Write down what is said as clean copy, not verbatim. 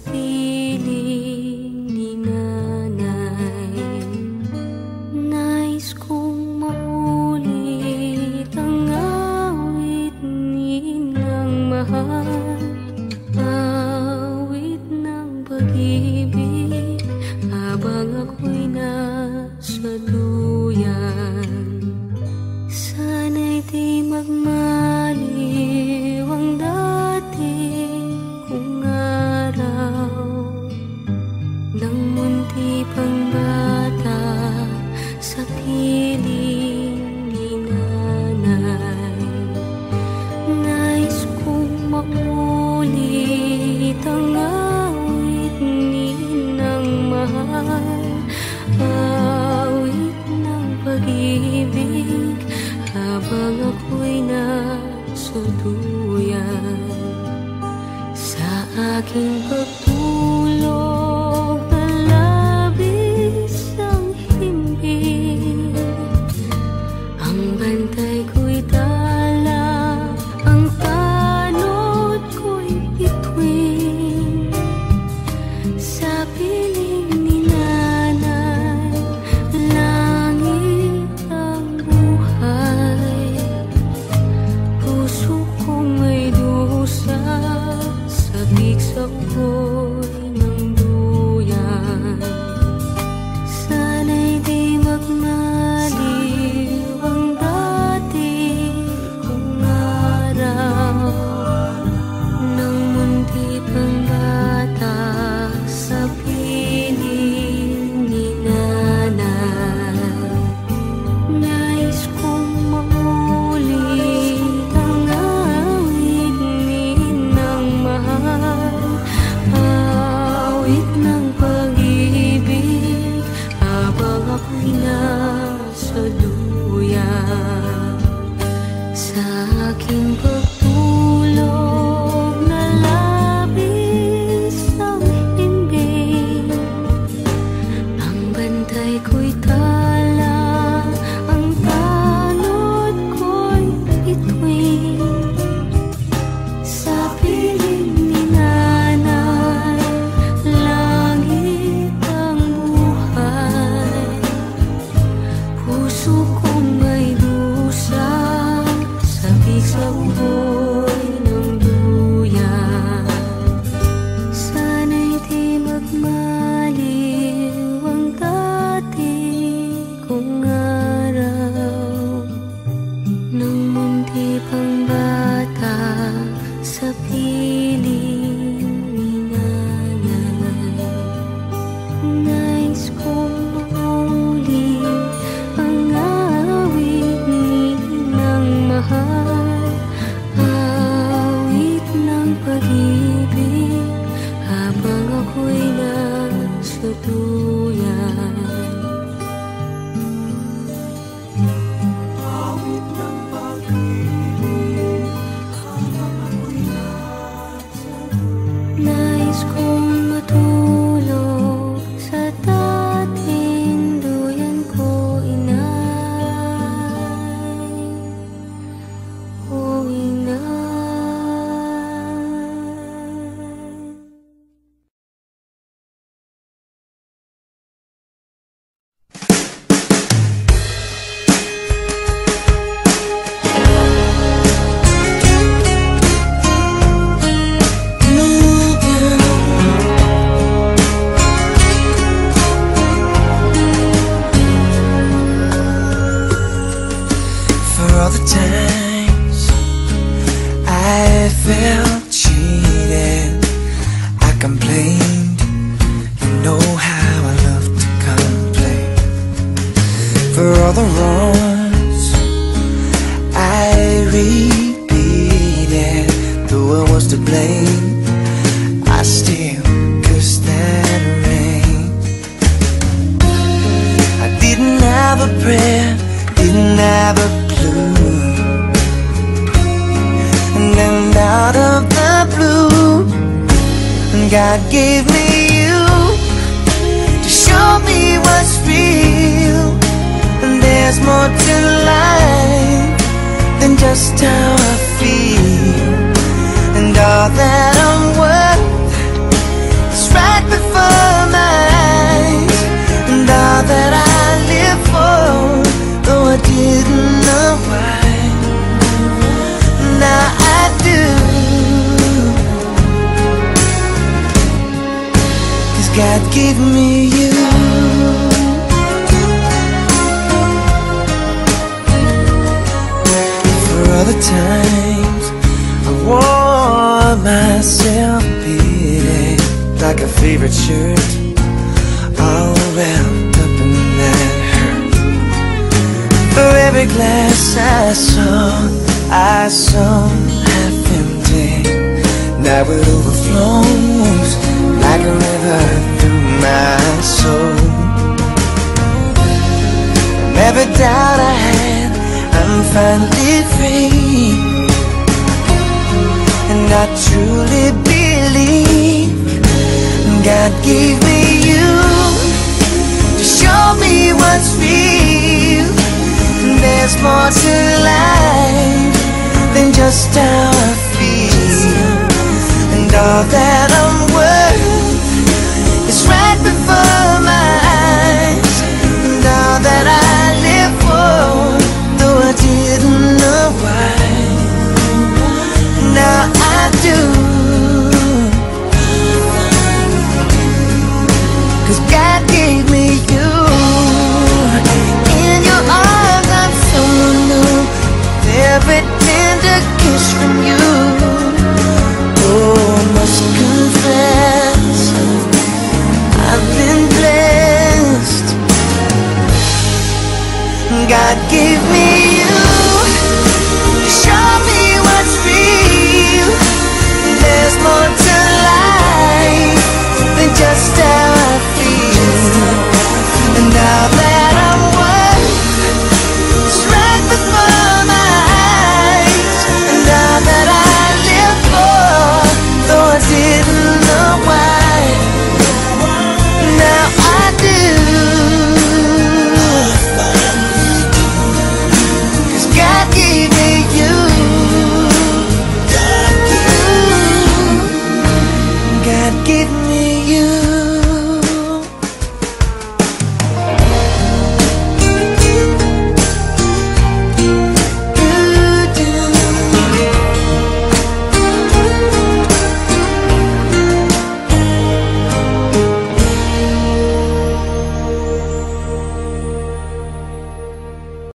piling ni nanay. Nais kong maulit ang awit ninang mahal, awit ng pag-ibig habang ako'y nasa duyan. Sana'y di magmaliw ang dati kong araw nang munti pang bata sa piling ni nanay. Nais kong maulit ang awit ninang mahal, awit ng pag-ibig habang ako'y nasa duyan. Sa aking pagtulog na labis ang himbing, ang bantay ko'y tala, ang tanod ko'y bituin. Sa piling ni nanay, langit ang buhay. Puso kong may dusa, sabik sa ugoy ng duyan. Sana'y di magmaliw ang dati kong araw nang munti pang bata sa piling ni nanay. Nais kong maulit ang awit ninang mahal, awit ng pag-ibig habang ako'y nasa duyan. Sa aking pagtulog na labis ang himbing, ang bantay ko'y tala, ang tanod ko'y bituin. Sa piling ni nanay, langit ang buhay. Puso kong may dusa, sabik sa ugoy ng duyan. Sana'y di magmaliw ang dati kong araw nang munti pang bata sa piling ni nanay. Nais kong maulit ang awit ninang mahal, awit ng pag-ibig habang ako'y nasa duyan. Awit ng pag-ibig habang ako'y nasa duyan. Nais kong matulog sa dating duyan ko, inay, o inay. For all the times I felt cheated, I complained. You know how I love to complain. For all the wrongs I repeated, though I was to blame, I still cursed that rain. I didn't have a prayer, didn't have a clue, and then out of the blue, God gave me you to show me what's real. And there's more to life than just how I feel. And all that I'm worth God gave me you. For other times I wore myself beating like a favorite shirt, all wrapped up in that hurt. For every glass I saw half empty. Now it overflows like a river through my soul. From every doubt I had, I'm finally free. And I truly believe God gave me you to show me what's real. And there's more to life than just how I feel. And all that I'm worth is right before my eyes. And all that I live for, though I didn't know why, now I do. 'Cause God gave me you. In your arms I'm so new, every tender kiss from you. Oh, I must confess, I've been blessed. God gave me you to show me what's real. There's more to life than just how I feel. And now that I'm worth is right before my eyes. And now that I live for, though I didn't know why, now I do. 'Cause God gave me you. God gave me you.